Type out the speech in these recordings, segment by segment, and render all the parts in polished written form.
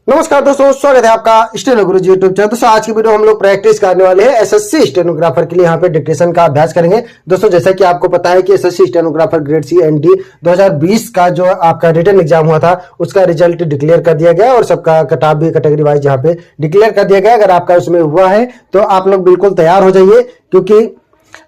नमस्कार दोस्तों, स्वागत है आपका स्टेनो गुरुजी यूट्यूब चैनल। दोस्तों आज की वीडियो हम लोग प्रैक्टिस करने वाले हैं एसएससी स्टेनोग्राफर के लिए। यहाँ पे डिक्टेशन का अभ्यास करेंगे। दोस्तों जैसा कि आपको पता है कि SSC stenographer grade C and D 2020 का जो आपका रिटन एग्जाम हुआ था उसका रिजल्ट डिक्लेयर कर दिया गया और सबका कट-ऑफ भी कैटेगरी वाइज यहाँ पे डिक्लेयर कर दिया गया। अगर आपका उसमें हुआ है तो आप लोग बिल्कुल तैयार हो जाइए, क्योंकि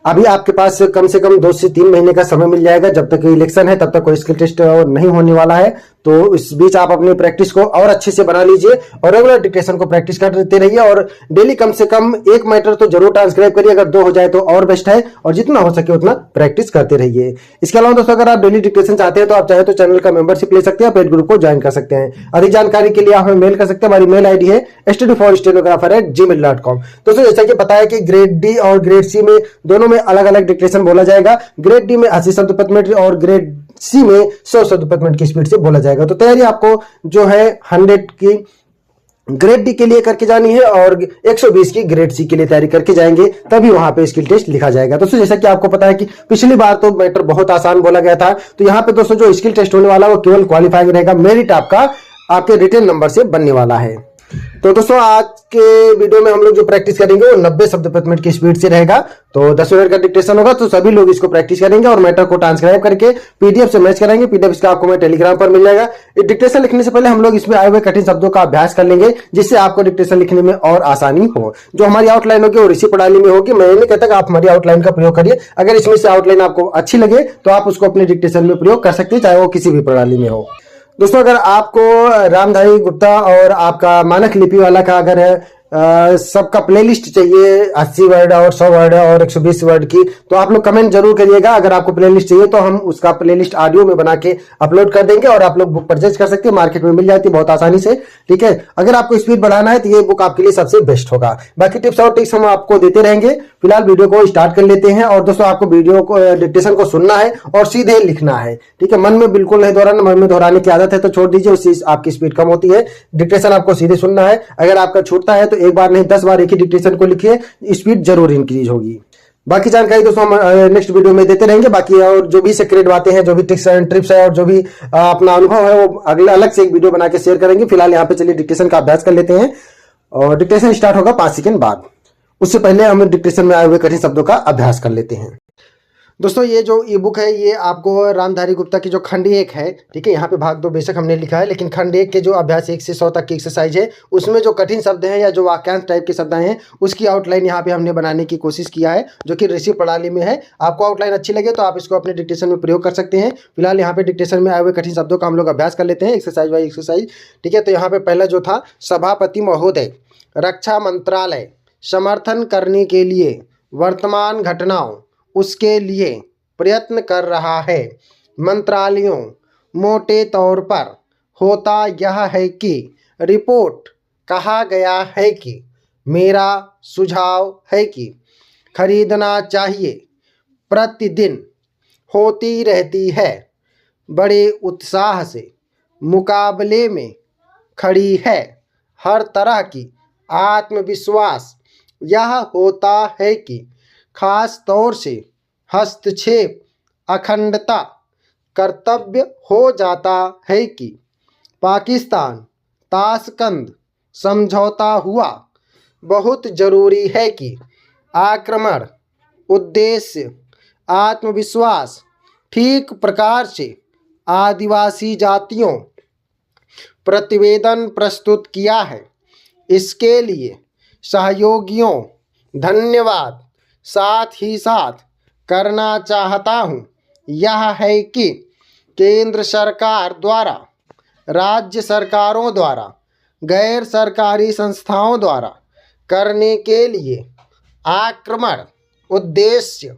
अभी आपके पास कम से कम 2 से 3 महीने का समय मिल जाएगा। जब तक इलेक्शन है तब तक कोई स्किल टेस्ट नहीं होने वाला है, तो इस बीच आप अपनी प्रैक्टिस को और अच्छे से बना लीजिए और रेगुलर डिक्टेशन को प्रैक्टिस करते रहिए। और डेली कम से कम 1 मैटर तो जरूर ट्रांसक्राइब करिए, अगर 2 हो जाए तो और बेस्ट है, और जितना हो सके उतना प्रैक्टिस करते रहिए। इसके अलावा दोस्तों अगर आप डेली डिक्टेशन चाहते हैं तो आप चाहे तो चैनल का मेंबरशिप ले सकते हैं, पेड ग्रुप को ज्वाइन कर सकते हैं। अधिक जानकारी के लिए आप हमें मेल कर सकते हैं। हमारी मेल आईडी है studyforstenographer@gmail.com। दोस्तों जैसा कि पता है कि ग्रेड डी और ग्रेड सी में दोनों में अलग अलग डिक्टेशन बोला जाएगा। ग्रेड डी में 80 शब्द प्रति मिनट और ग्रेड सी में 100 शब्द प्रति मिनट की स्पीड से बोला जाएगा। तो तैयारी आपको जो है 100 की ग्रेड डी के लिए करके जानी है और 120 की ग्रेड सी के लिए तैयारी करके जाएंगे, तभी वहां पे स्किल टेस्ट लिखा जाएगा। दोस्तों जैसा कि आपको पता है कि पिछली बार तो मैटर बहुत आसान बोला गया था, तो यहाँ पे दोस्तों जो स्किल टेस्ट होने वाला है वो केवल क्वालिफाइंग रहेगा। मेरिट आपका आपके रिटन नंबर से बनने वाला है। तो दोस्तों आज के वीडियो में हम लोग जो प्रैक्टिस करेंगे वो 90 शब्द प्रति मिनट की स्पीड से रहेगा। तो 10 मिनट का डिक्टेशन होगा, तो सभी लोग इसको प्रैक्टिस करेंगे और मैटर को ट्रांसक्राइब करके पीडीएफ से मैच कराएंगे। पीडीएफ इसका आपको मैं टेलीग्राम पर मिल जाएगा। डिक्टेशन लिखने से पहले हम लोग इसमें आए हुए कठिन शब्दों का अभ्यास कर लेंगे, जिससे आपको डिक्टेशन लिखने में और आसानी हो। जो हमारी आउटलाइन होगी वो ऋषि प्रणाली में होगी। मैं नहीं कहता कि आप हमारी आउटलाइन का प्रयोग करिए, अगर इसमें से आउटलाइन आपको अच्छी लगे तो आप उसको अपने डिक्टेशन में प्रयोग कर सकते हैं, चाहे वो किसी भी प्रणाली में हो। दोस्तों अगर आपको रामधारी गुप्ता और आपका मानक लिपि वाला का अगर सबका प्लेलिस्ट चाहिए 80 वर्ड और 100 वर्ड और 120 वर्ड की, तो आप लोग कमेंट जरूर करिएगा। अगर आपको प्लेलिस्ट चाहिए तो हम उसका प्लेलिस्ट ऑडियो में बना के अपलोड कर देंगे और आप लोग बुक परचेज कर सकते हैं। मार्केट में मिल जाती है बहुत आसानी से, ठीक है। अगर आपको स्पीड बढ़ाना है तो ये बुक आपके लिए सबसे बेस्ट होगा। बाकी टिप्स और ट्रिक्स हम आपको देते रहेंगे। फिलहाल वीडियो को स्टार्ट कर लेते हैं। और दोस्तों आपको वीडियो को डिक्टेशन को सुनना है और सीधे लिखना है, ठीक है। मन में बिल्कुल नहीं दोहराना, मन में दोहराने की आदत है तो छोड़ दीजिए, उससे आपकी स्पीड कम होती है। डिक्टेशन आपको सीधे सुनना है। अगर आपका छूटता है तो एक बार नहीं 10 बार एक ही डिक्टेशन को लिखिए, स्पीड जरूर इंक्रीज होगी। बाकी जानकारी दोस्तों हम नेक्स्ट वीडियो में देते रहेंगे। बाकी और जो भी सीक्रेट बातें हैं, जो भी टिप्स एंड ट्रिप्स है और जो भी अपना अनुभव है वो अगले अलग से एक वीडियो बना के शेयर करेंगे। फिलहाल यहाँ पे चलिए डिक्टेशन का अभ्यास कर लेते हैं और डिक्टेशन स्टार्ट होगा 5 सेकंड बाद। उससे पहले हम डिक्टेशन में आए हुए कठिन शब्दों का अभ्यास कर लेते हैं। दोस्तों ये जो ई बुक है ये आपको रामधारी गुप्ता की जो खंड 1 है, ठीक है। यहाँ पे भाग 2 बेशक हमने लिखा है, लेकिन खंड 1 के जो अभ्यास 1 से 100 तक की एक्सरसाइज है उसमें जो कठिन शब्द हैं या जो वाक्यांश टाइप के शब्द हैं उसकी आउटलाइन यहाँ पे हमने बनाने की कोशिश किया है, जो कि ऋषि प्रणाली में है। आपको आउटलाइन अच्छी लगे तो आप इसको अपने डिक्टेशन में प्रयोग कर सकते हैं। फिलहाल यहाँ पे डिक्टेशन में आए हुए कठिन शब्दों का हम लोग अभ्यास कर लेते हैं एक्सरसाइज बाई एक्सरसाइज, ठीक है। तो यहाँ पे पहला जो था, सभापति महोदय रक्षा मंत्रालय समर्थन करने के लिए वर्तमान घटनाओं उसके लिए प्रयत्न कर रहा है। मंत्रालयों मोटे तौर पर होता यह है कि रिपोर्ट कहा गया है कि मेरा सुझाव है कि खरीदना चाहिए, प्रतिदिन होती रहती है, बड़े उत्साह से मुकाबले में खड़ी है, हर तरह की आत्मविश्वास यह होता है कि खास तौर से हस्तक्षेप अखंडता कर्तव्य हो जाता है कि पाकिस्तान ताशकंद समझौता हुआ, बहुत जरूरी है कि आक्रमण उद्देश्य आत्मविश्वास ठीक प्रकार से आदिवासी जातियों प्रतिवेदन प्रस्तुत किया है, इसके लिए सहयोगियों धन्यवाद। साथ ही साथ करना चाहता हूँ यह है कि केंद्र सरकार द्वारा, राज्य सरकारों द्वारा, गैर सरकारी संस्थाओं द्वारा करने के लिए आक्रमण उद्देश्य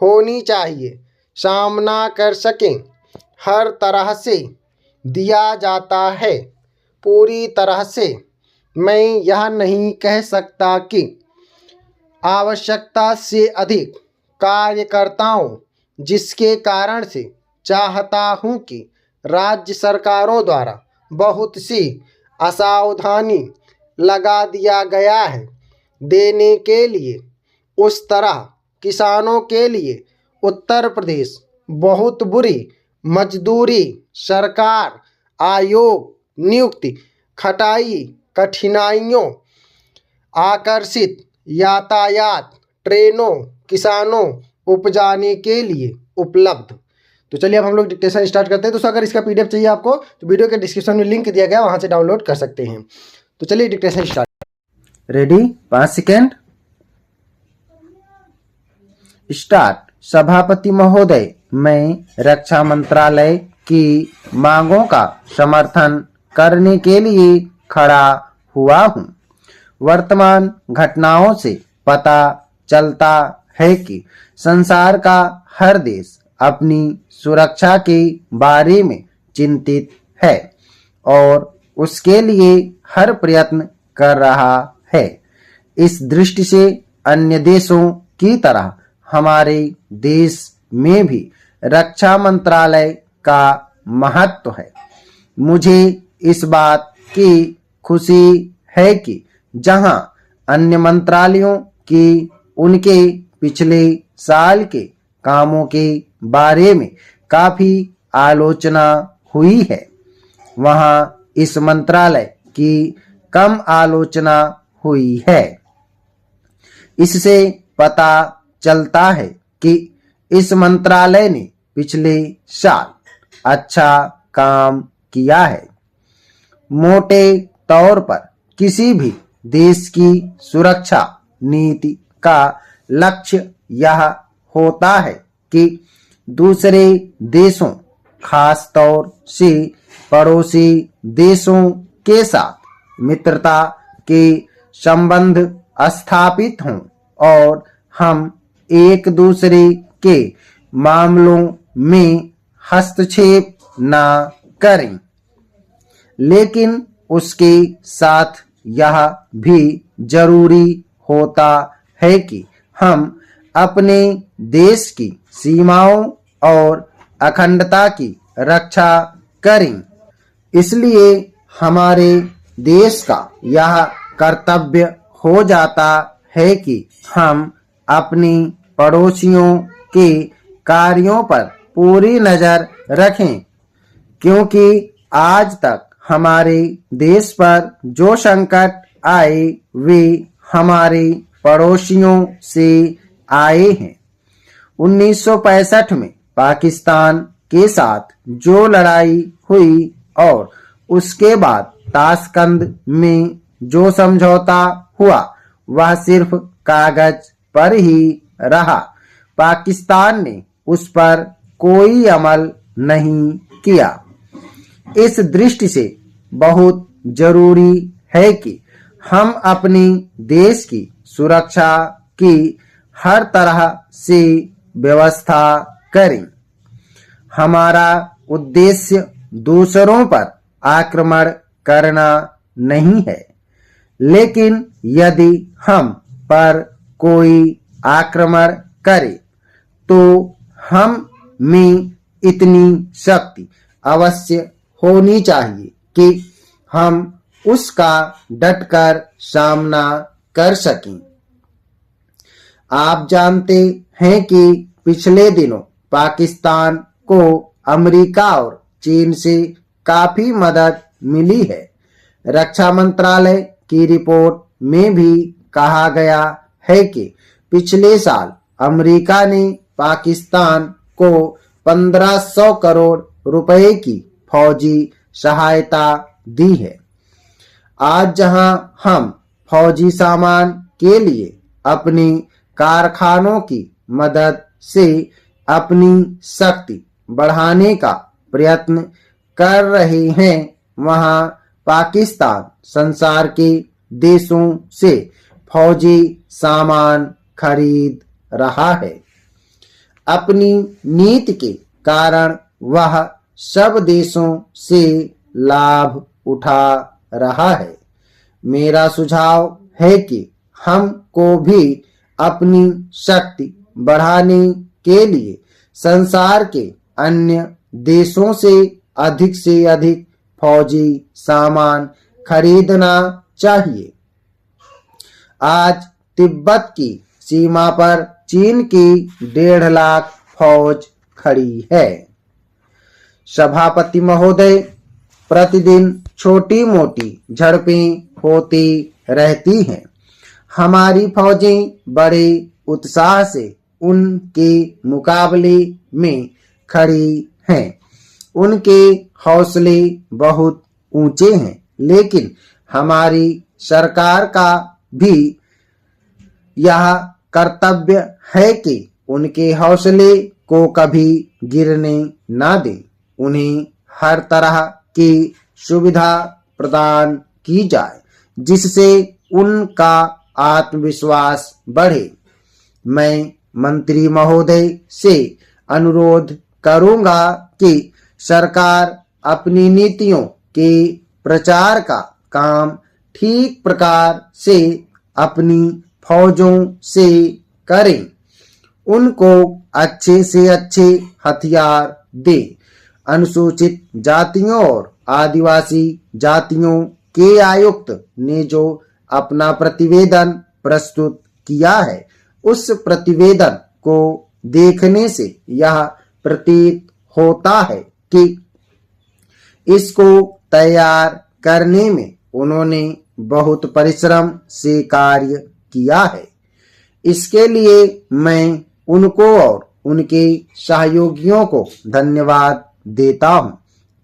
होनी चाहिए, सामना कर सकें, हर तरह से दिया जाता है। पूरी तरह से मैं यह नहीं कह सकता कि आवश्यकता से अधिक कार्यकर्ताओं, जिसके कारण से चाहता हूं कि राज्य सरकारों द्वारा बहुत सी असावधानी लगा दिया गया है देने के लिए। उस तरह किसानों के लिए उत्तर प्रदेश बहुत बुरी मजदूरी सरकार आयोग नियुक्ति कठिनाइयों, आकर्षित यातायात, ट्रेनों, किसानों, उपजाने के लिए उपलब्ध। तो चलिए अब हम लोग डिक्टेशन स्टार्ट करते हैं। दोस्तों अगर इसका पीडीएफ चाहिए आपको तो वीडियो के डिस्क्रिप्शन में लिंक दिया गया, वहां से डाउनलोड कर सकते हैं। तो चलिए dictation start. Ready, 5 second, start. सभापति महोदय, मैं रक्षा मंत्रालय की मांगों का समर्थन करने के लिए खड़ा हुआ हूं। वर्तमान घटनाओं से पता चलता है कि संसार का हर देश अपनी सुरक्षा के बारे में चिंतित है और उसके लिए हर प्रयत्न कर रहा है। इस दृष्टि से अन्य देशों की तरह हमारे देश में भी रक्षा मंत्रालय का महत्व है। मुझे इस बात की खुशी है कि जहां अन्य मंत्रालयों की उनके पिछले साल के कामों के बारे में काफी आलोचना हुई है, वहां इस मंत्रालय की कम आलोचना हुई है। इससे पता चलता है कि इस मंत्रालय ने पिछले साल अच्छा काम किया है। मोटे तौर पर किसी भी देश की सुरक्षा नीति का लक्ष्य यह होता है कि दूसरे देशों, खास तौर से पड़ोसी देशों के साथ मित्रता के संबंध स्थापित हों और हम एक दूसरे के मामलों में हस्तक्षेप न करें। लेकिन उसके साथ यह भी जरूरी होता है कि हम अपने देश की सीमाओं और अखंडता की रक्षा करें। इसलिए हमारे देश का यह कर्तव्य हो जाता है कि हम अपनी पड़ोसियों के कार्यों पर पूरी नजर रखें, क्योंकि आज तक हमारे देश पर जो संकट आए वे हमारे पड़ोसियों से आए हैं। 1965 में पाकिस्तान के साथ जो लड़ाई हुई और उसके बाद ताशकंद में जो समझौता हुआ वह सिर्फ कागज पर ही रहा। पाकिस्तान ने उस पर कोई अमल नहीं किया। इस दृष्टि से बहुत जरूरी है कि हम अपनी देश की सुरक्षा की हर तरह से व्यवस्था करें। हमारा उद्देश्य दूसरों पर आक्रमण करना नहीं है, लेकिन यदि हम पर कोई आक्रमण करे तो हम में इतनी शक्ति अवश्य होनी चाहिए कि हम उसका डटकर सामना कर सकें। आप जानते हैं कि पिछले दिनों पाकिस्तान को अमेरिका और चीन से काफी मदद मिली है। रक्षा मंत्रालय की रिपोर्ट में भी कहा गया है कि पिछले साल अमेरिका ने पाकिस्तान को 1500 करोड़ रुपए की फौजी सहायता दी है। आज जहां हम फौजी सामान के लिए अपनी कारखानों की मदद से अपनी शक्ति बढ़ाने का प्रयत्न कर रहे हैं, वहां पाकिस्तान संसार के देशों से फौजी सामान खरीद रहा है। अपनी नीति के कारण वह सब देशों से लाभ उठा रहा है। मेरा सुझाव है कि हमको भी अपनी शक्ति बढ़ाने के लिए संसार के अन्य देशों से अधिक फौजी सामान खरीदना चाहिए। आज तिब्बत की सीमा पर चीन की 1.5 लाख फौज खड़ी है। सभापति महोदय, प्रतिदिन छोटी मोटी झड़पें होती रहती हैं। हमारी फौजें बड़े उत्साह से उनके मुकाबले में खड़ी हैं। उनके हौसले बहुत ऊंचे हैं, लेकिन हमारी सरकार का भी यह कर्तव्य है कि उनके हौसले को कभी गिरने ना दें। उन्हें हर तरह की सुविधा प्रदान की जाए जिससे उनका आत्मविश्वास बढ़े। मैं मंत्री महोदय से अनुरोध करूंगा कि सरकार अपनी नीतियों के प्रचार का काम ठीक प्रकार से अपनी फौजों से करें। उनको अच्छे से अच्छे हथियार दे। अनुसूचित जातियों और आदिवासी जातियों के आयुक्त ने जो अपना प्रतिवेदन प्रस्तुत किया है, उस प्रतिवेदन को देखने से यह प्रतीत होता है कि इसको तैयार करने में उन्होंने बहुत परिश्रम से कार्य किया है। इसके लिए मैं उनको और उनके सहयोगियों को धन्यवाद देता हूं,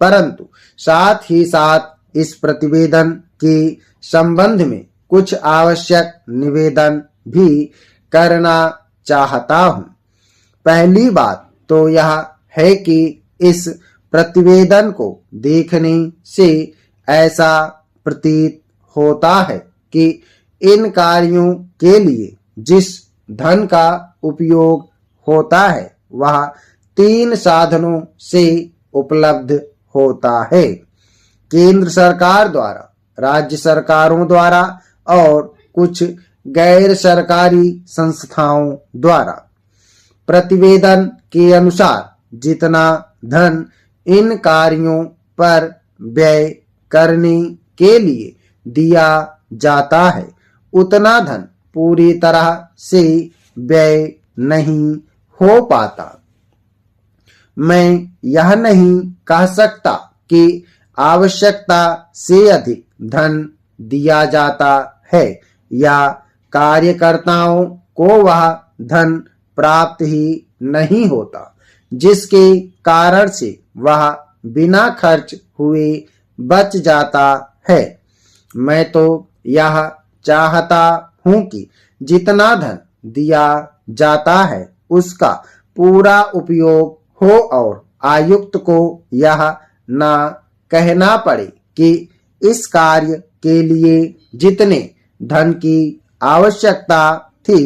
परंतु साथ ही साथ इस प्रतिवेदन के संबंध में कुछ आवश्यक निवेदन भी करना चाहता हूं। पहली बात तो यह है कि इस प्रतिवेदन को देखने से ऐसा प्रतीत होता है कि इन कार्यों के लिए जिस धन का उपयोग होता है वह 3 साधनों से उपलब्ध होता है: केंद्र सरकार द्वारा, राज्य सरकारों द्वारा और कुछ गैर सरकारी संस्थाओं द्वारा। प्रतिवेदन के अनुसार जितना धन इन कार्यों पर व्यय करने के लिए दिया जाता है, उतना धन पूरी तरह से व्यय नहीं हो पाता। मैं यह नहीं कह सकता कि आवश्यकता से अधिक धन दिया जाता है या कार्यकर्ताओं को वह धन प्राप्त ही नहीं होता, जिसके कारण से वह बिना खर्च हुए बच जाता है। मैं तो यह चाहता हूं कि जितना धन दिया जाता है उसका पूरा उपयोग हो और आयुक्त को यह ना कहना पड़े कि इस कार्य के लिए जितने धन की आवश्यकता थी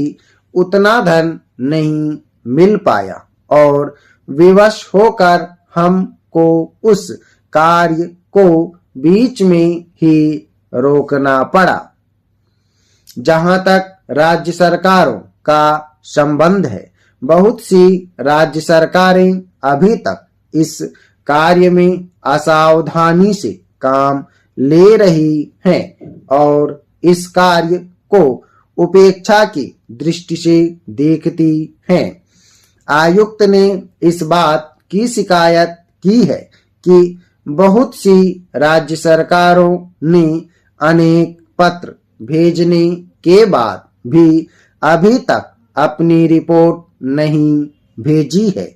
उतना धन नहीं मिल पाया और विवश होकर हमको उस कार्य को बीच में ही रोकना पड़ा। जहां तक राज्य सरकारों का संबंध है, बहुत सी राज्य सरकारें अभी तक इस कार्य में असावधानी से काम ले रही हैं और इस कार्य को उपेक्षा की दृष्टि से देखती हैं। आयुक्त ने इस बात की शिकायत की है कि बहुत सी राज्य सरकारों ने अनेक पत्र भेजने के बाद भी अभी तक अपनी रिपोर्ट नहीं भेजी है।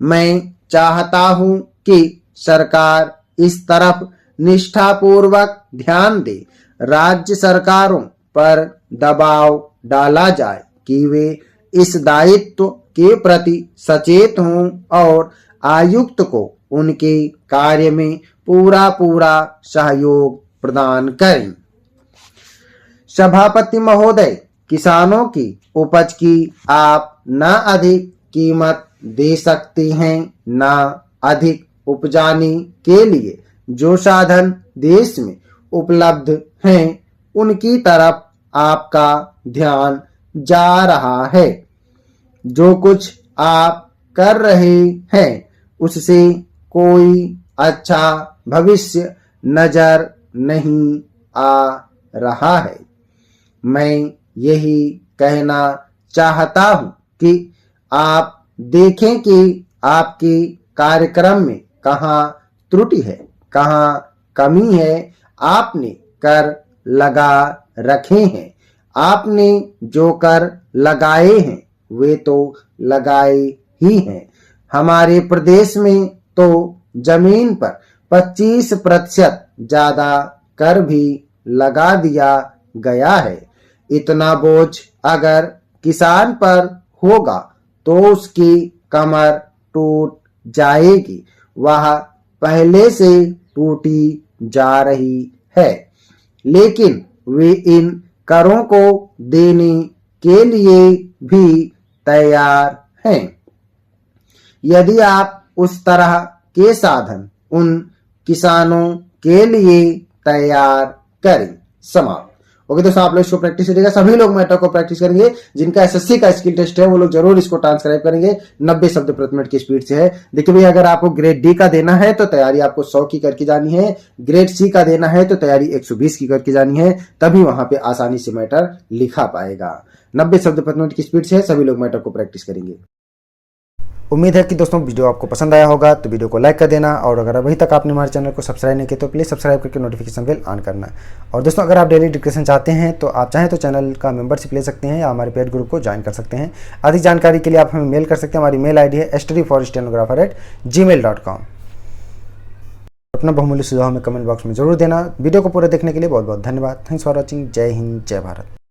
मैं चाहता हूं कि सरकार इस तरफ निष्ठापूर्वक ध्यान दे। राज्य सरकारों पर दबाव डाला जाए कि वे इस दायित्व के प्रति सचेत हों और आयुक्त को उनके कार्य में पूरा सहयोग प्रदान करें। सभापति महोदय, किसानों की उपज की आप न अधिक कीमत दे सकती हैं, न अधिक उपजाने के लिए जो साधन देश में उपलब्ध हैं उनकी तरफ आपका ध्यान जा रहा है। जो कुछ आप कर रहे हैं उससे कोई अच्छा भविष्य नजर नहीं आ रहा है। मैं यही कहना चाहता हूं कि आप देखें कि आपके कार्यक्रम में कहाँ त्रुटि है, कहाँ कमी है आपने कर लगा रखे हैं। आपने जो कर लगाए हैं वे तो लगाए ही हैं। हमारे प्रदेश में तो जमीन पर 25% ज्यादा कर भी लगा दिया गया है। इतना बोझ अगर किसान पर होगा तो उसकी कमर टूट जाएगी। वह पहले से टूटी जा रही है, लेकिन वे इन करों को देने के लिए भी तैयार हैं। यदि आप उस तरह के साधन उन किसानों के लिए तैयार करें। समाप्त। ओके दोस्तों, आप लोग इसको प्रैक्टिस करिएगा। सभी लोग मैटर को प्रैक्टिस करेंगे। जिनका एसएससी का स्किल टेस्ट है वो लोग जरूर इसको ट्रांसक्राइब करेंगे। 90 शब्द प्रति मिनट की स्पीड से है। देखिए भैया, अगर आपको ग्रेड डी का देना है तो तैयारी आपको 100 की करके जानी है। ग्रेड सी का देना है तो तैयारी 120 की करके जानी है, तभी वहां पे आसानी से मैटर लिखा पाएगा। 90 शब्द प्रति मिनट की स्पीड से है। सभी लोग मैटर को प्रैक्टिस करेंगे। उम्मीद है कि दोस्तों वीडियो आपको पसंद आया होगा, तो वीडियो को लाइक कर देना, और अगर अभी तक आपने हमारे चैनल को सब्सक्राइब नहीं किया तो प्लीज़ सब्सक्राइब करके नोटिफिकेशन बेल ऑन करना। और दोस्तों, अगर आप डेली डिस्कशन चाहते हैं तो आप चाहें तो चैनल का मेंबरशिप ले सकते हैं या हमारे पेड ग्रुप को ज्वाइन कर सकते हैं। अधिक जानकारी के लिए आप हमें मेल कर सकते हैं। हमारी मेल आईडी है studyforstenographer@gmail.com। अपना बहुमूल्य सुझाव हमें कमेंट बॉक्स में जरूर देना। वीडियो को पूरा देखने के लिए बहुत बहुत धन्यवाद। Thanks for watching. जय हिंद, जय भारत।